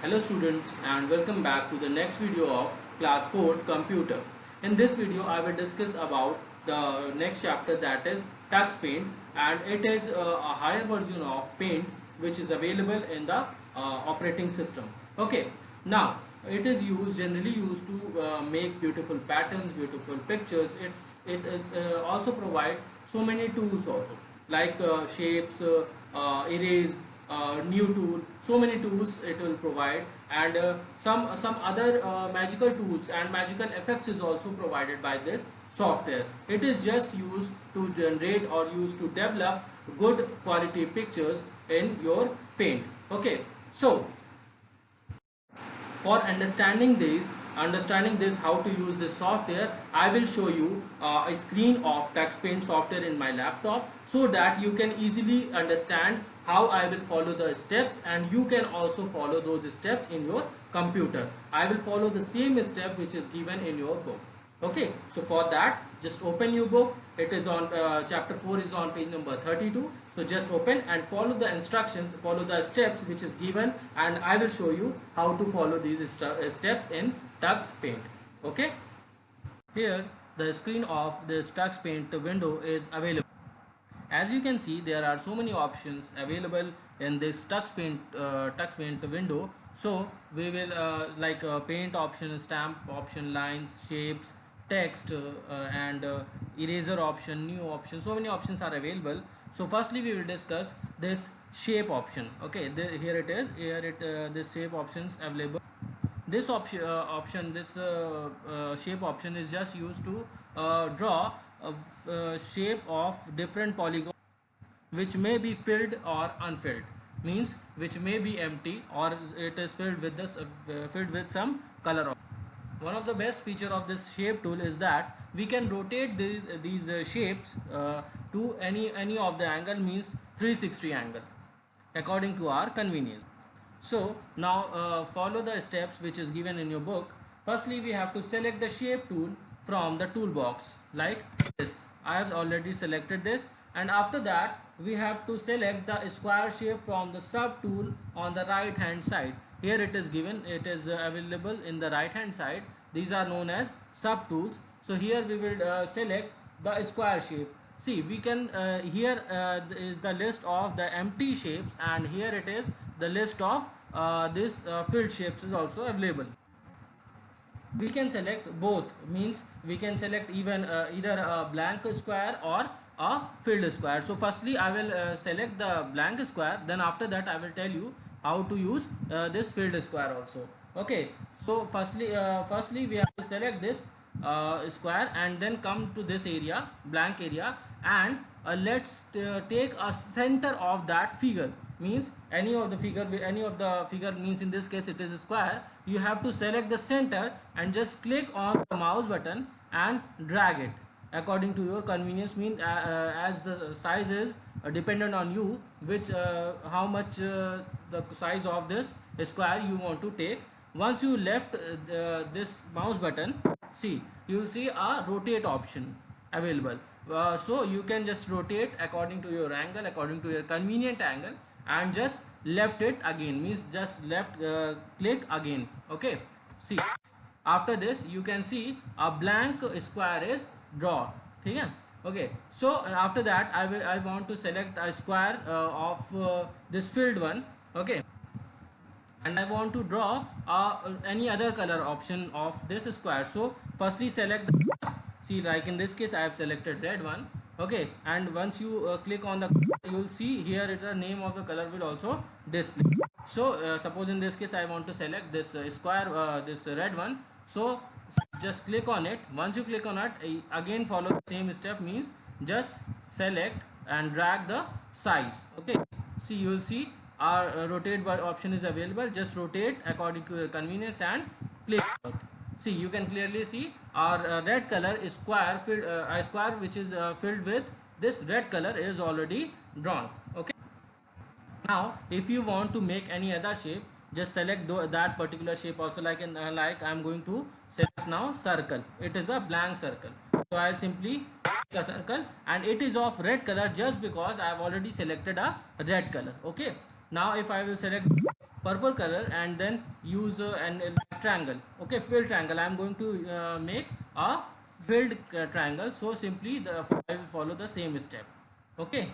Hello students and welcome back to the next video of class 4 computer. In this video I will discuss about the next chapter, that is Tux Paint, and it is a higher version of Paint which is available in the operating system. Okay, now it is generally used to make beautiful patterns, beautiful pictures. It is also provide so many tools also, like shapes, erase, new tool, so many tools it will provide, and some other magical tools and magical effects is also provided by this software. It is just used to generate or used to develop good quality pictures in your Paint. Okay, so for understanding this how to use this software, I will show you a screen of Tux Paint software in my laptop, so that you can easily understand how I will follow the steps, and you can also follow those steps in your computer. I will follow the same step which is given in your book. Okay, so for that, just open your book. It is on chapter 4 is on page number 32. So just open and follow the instructions, follow the steps which is given, and I will show you how to follow these steps in Tux Paint. Okay, here the screen of this Tux Paint window is available. As you can see, there are so many options available in this Tux Paint window. So we will like paint option, stamp option, lines, shapes, text, and eraser option, new option. So many options are available. So firstly we will discuss this shape option. Okay, here it is. Here this shape options available. This shape option is just used to draw a shape of different polygons which may be filled or unfilled, means which may be empty or it is filled with filled with some color. One of the best feature of this shape tool is that we can rotate these shapes to any of the angle, means 360 angle, according to our convenience. So now follow the steps which is given in your book. Firstly we have to select the shape tool from the toolbox like this. I have already selected this, and after that we have to select the square shape from the sub tool on the right hand side. Here it is given, it is available in the right hand side. These are known as sub tools. So here we will select the square shape. See, we can here is the list of the empty shapes, and here it is the list of this filled shapes is also available. We can select both, means we can select even either a blank square or a filled square. So firstly I will select the blank square, then after that I will tell you how to use this filled square also. Okay, so firstly we have to select this square and then come to this area, blank area, and let's take a center of that figure, means any of the figure, means in this case it is a square. You have to select the center and just click on the mouse button and drag it according to your convenience, mean as the size is dependent on you, which how much the size of this square you want to take. Once you left this mouse button, see, you will see a rotate option available. So you can just rotate according to your angle, according to your convenient angle, and just left it again, means just left click again. Okay, see, after this you can see a blank square is drawn. Okay, so after that I want to select a square of this filled one. Okay, and I want to draw any other color option of this square. So firstly select the, see, like in this case I have selected red one. Okay, and once you click on the, you will see here it the name of the color will also display. So suppose in this case I want to select this square, this red one. So just click on it. Once you click on it, again follow the same step, means just select and drag the size. Okay, see, you will see our rotate option is available. Just rotate according to your convenience and click it. See, you can clearly see our red color is square filled, a square which is filled with this red color is already drawn. Okay, now if you want to make any other shape, just select that particular shape also, like in like I'm going to select now circle. It is a blank circle, so I'll simply make a circle, and it is of red color just because I have already selected a red color. Okay, now if I will select purple color and then use an triangle. Okay, filled triangle. I am going to make a filled triangle. So simply I will follow the same step. Okay,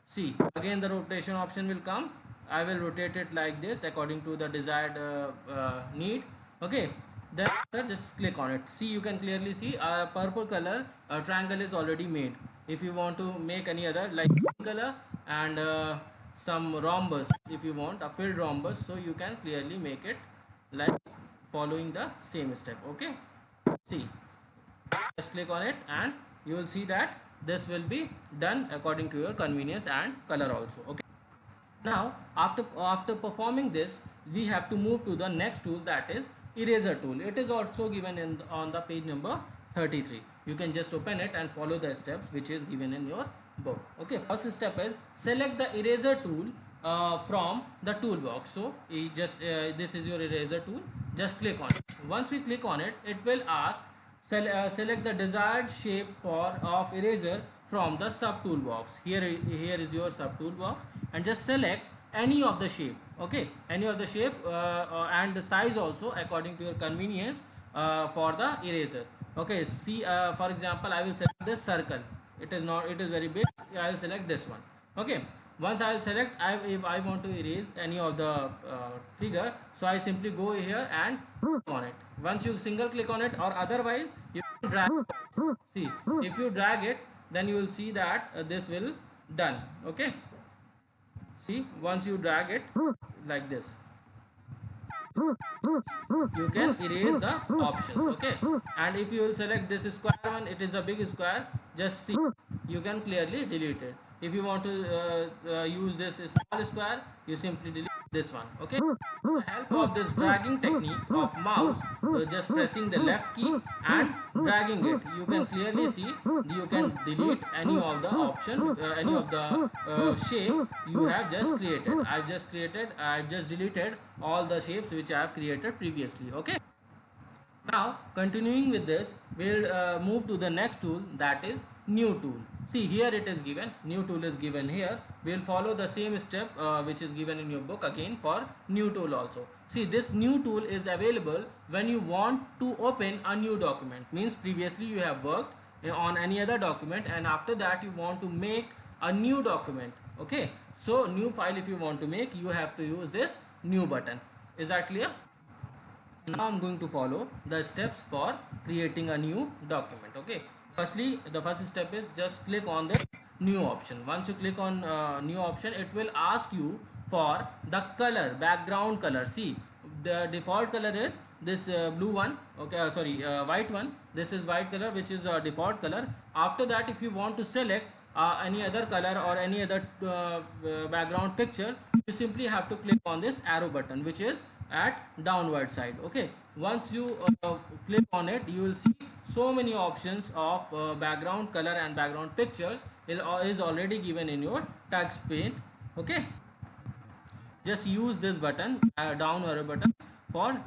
see, again the rotation option will come. I will rotate it like this according to the desired need. Okay, then just click on it. See, you can clearly see a purple color triangle is already made. If you want to make any other like color and some rhombus, if you want a filled rhombus, so you can clearly make it like following the same step. Okay, see, just click on it and you will see that this will be done according to your convenience and color also. Okay, now after performing this, we have to move to the next tool, that is eraser tool. It is also given in on the page number 33. You can just open it and follow the steps which is given in your book. Okay, first step is select the eraser tool from the toolbox. So this is your eraser tool. Just click on it. Once we click on it, it will ask select the desired shape of eraser from the sub toolbox. Here is your sub toolbox, and just select any of the shape. Okay, any of the shape and the size also according to your convenience for the eraser. Okay, see, for example, I will select this circle. It is very big. I will select this one. Okay, once I will select, if I want to erase any of the figure, so I simply go here and click on it. Once you single click on it, or otherwise you can drag it. See, if you drag it, then you will see that this will done. Okay, see, once you drag it like this, you can erase the options. Okay, and if you will select this square one, it is a big square, just see, you can clearly delete it. If you want to use this small square, you simply delete this one. Okay, with the help of this dragging technique of mouse, just pressing the left key and dragging it, you can clearly see you can delete any of the option, any of the shape you have just created. I've just deleted all the shapes which I have created previously. Okay, now continuing with this, we'll move to the next tool, that is new tool. See, here it is given, new tool is given here. We'll follow the same step which is given in your book again for new tool also. See, this new tool is available when you want to open a new document. Means previously you have worked on any other document, and after that you want to make a new document. Okay, so new file if you want to make, you have to use this new button. Is that clear? Now I'm going to follow the steps for creating a new document. Okay, firstly, the first step is just click on the new option. Once you click on new option, it will ask you for the color, background color. See, the default color is this blue one. Okay, sorry, white one. This is white color, which is default color. After that, if you want to select any other color or any other background picture, you simply have to click on this arrow button, which is at downward side. Okay, once you click on it, you will see so many options of background color and background pictures is already given in your text pane. Okay, just use this button, down arrow button, for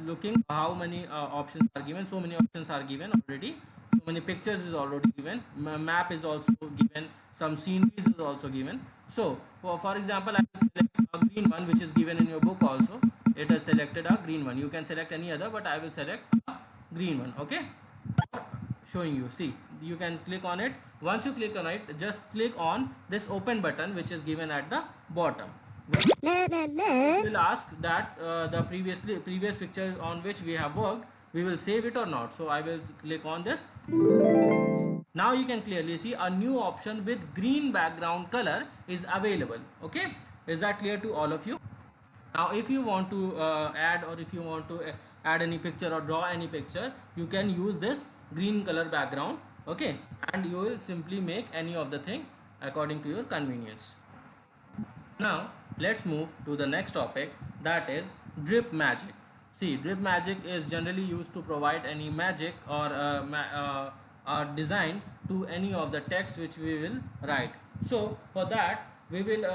looking how many options are given. So many options are given already, so many pictures is already given, map is also given, some sceneries is also given. So for example, I will select a green one which is given in your book also. It has selected a green one. You can select any other, but I will select a green one. Okay, showing you, see, you can click on it. Once you click on it, just click on this open button which is given at the bottom. Will ask that the previous picture on which we have worked, we will save it or not. So I will click on this. Now you can clearly see a new option with green background color is available. Okay, is that clear to all of you? Now if you want to add, or if you want to add any picture or draw any picture, you can use this green color background. Okay, and you will simply make any of the thing according to your convenience. Now let's move to the next topic, that is drip magic. See, drip magic is generally used to provide any magic or design to any of the text which we will write. So for that we will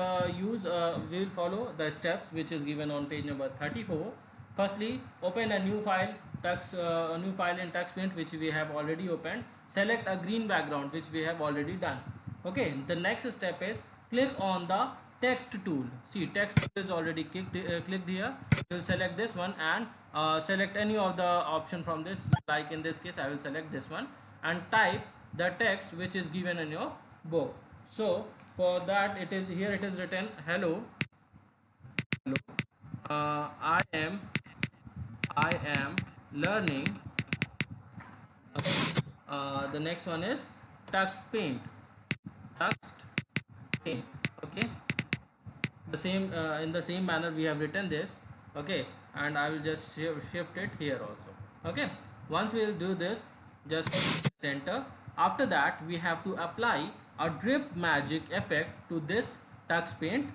we will follow the steps which is given on page number 34. Firstly, open a new file, a new file in TuxPaint which we have already opened. Select a green background which we have already done. Okay, the next step is click on the text tool. See, text tool is already clicked here. We'll select this one and select any of the option from this. Like in this case, I will select this one and type the text which is given in your book. So for that, it is here. It is written, hello. Hello. I am learning. The next one is Tux Paint. Tux Paint. Okay. The same in the same manner we have written this. Okay, and I will just shift it here also. Okay. Once we will do this, just center. After that, we have to apply a drip magic effect to this Tux Paint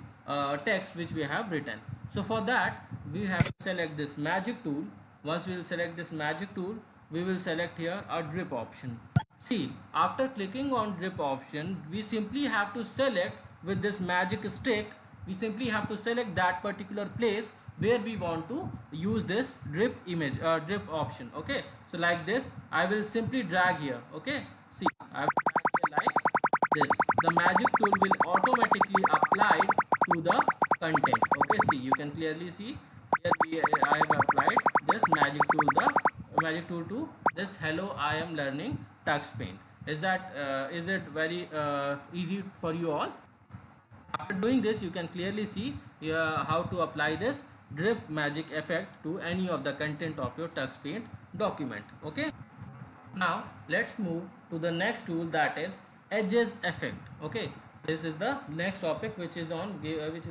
text which we have written. So for that, we have to select this magic tool. Once we will select this magic tool, we will select here a drip option. See, after clicking on drip option, we simply have to select with this magic stick. We simply have to select that particular place where we want to use this drip image, drip option. Okay, so like this, I will simply drag here. Okay, see, I will drag here like this. The magic tool will automatically apply to the content. Okay, see, you can clearly see here I have applied this magic tool, the magic tool to this hello I am learning Tux Paint. Is it very easy for you all? After doing this, you can clearly see how to apply this drip magic effect to any of the content of your Tux Paint document. Okay, now let's move to the next tool, that is edges effect. Okay, this is the next topic which is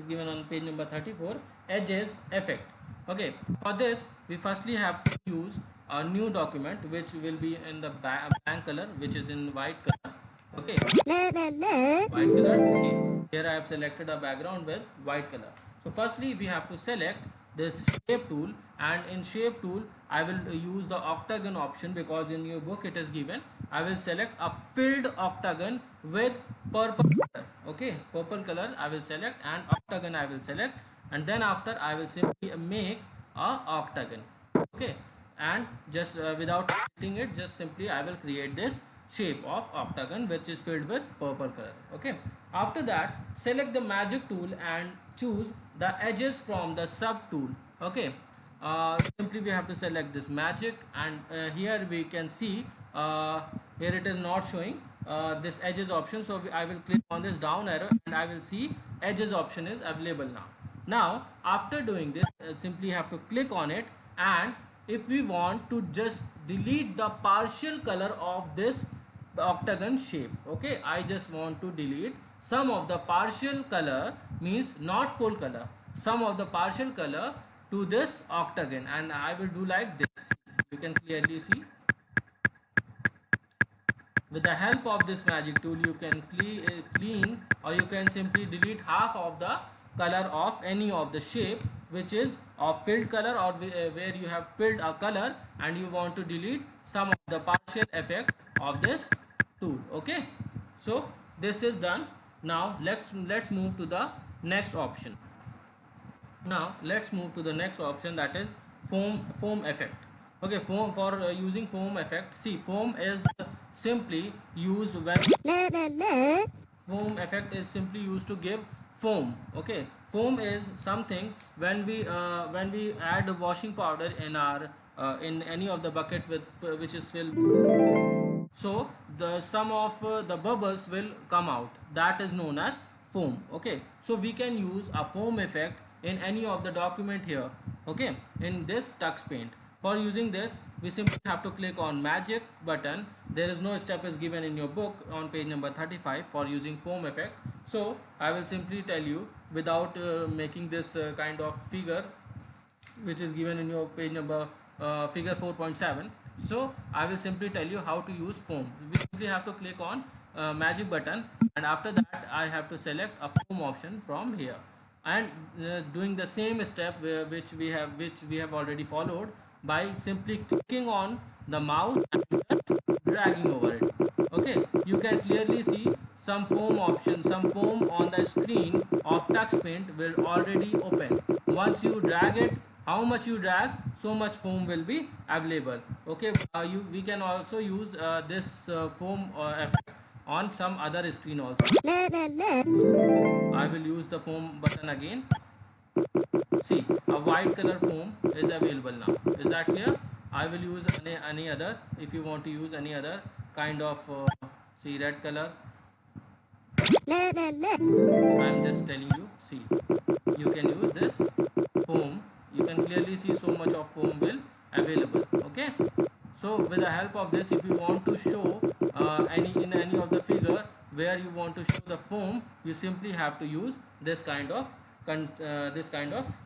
given on page number 34, edges effect. Okay, for this we firstly have to use a new document which will be in the blank color, which is in white color. Okay, white color. See, here I have selected a background with white color. So firstly we have to select this shape tool, and in shape tool I will use the octagon option, because in your book it is given. I will select a filled octagon with purple color. Okay, purple color I will select, and octagon I will select, and then after I will simply make a octagon. Okay, and just without creating it, just simply I will create this shape of octagon which is filled with purple color. Okay, after that select the magic tool and choose the edges from the sub tool. Okay, simply we have to select this magic, and here we can see here it is not showing this edges option, so I will click on this down arrow and I will see edges option is available now. Now after doing this, simply have to click on it, and if we want to just delete the partial color of this octagon shape, okay, I just want to delete some of the partial color, means not full color, some of the partial color to this octagon, and I will do like this. You can clearly see with the help of this magic tool you can clean, or you can simply delete half of the color of any of the shape which is of filled color, or where you have filled a color and you want to delete some of the partial effect of this tool. Okay, so this is done. Now let's move to the next option. Now let's move to the next option, that is foam effect. Okay, foam, for using foam effect, see, foam is simply used when foam effect is simply used to give foam. Okay, foam is something when we add washing powder in our in any of the bucket with which is filled, so the some of the bubbles will come out, that is known as foam. Okay, so we can use a foam effect in any of the document here. Okay, in this Tux Paint, for using this we simply have to click on magic button. There is no step is given in your book on page number 35 for using foam effect, so I will simply tell you without making this kind of figure which is given in your page number figure 4.7. So I will simply tell you how to use foam. We simply have to click on magic button, and after that I have to select a foam option from here, and doing the same step which we have already followed, by simply clicking on the mouse and just dragging over it. Okay, you can clearly see some foam option, some foam on the screen of Tux Paint will already open. Once you drag it, how much you drag, so much foam will be available. Okay, we can also use this foam effect on some other screen also. I will use the foam button again. See, a white color foam is available now. Is that clear? I will use any other. If you want to use any other kind of see, red color, I am just telling you. See, you can use this foam. You can clearly see so much of foam will available. Okay. So with the help of this, if you want to show any of the figure where you want to show the foam, you simply have to use this kind of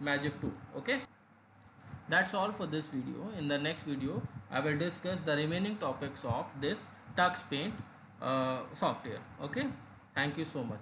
magic tool. Okay. That's all for this video. In the next video, I will discuss the remaining topics of this Tux Paint software. Okay. Thank you so much.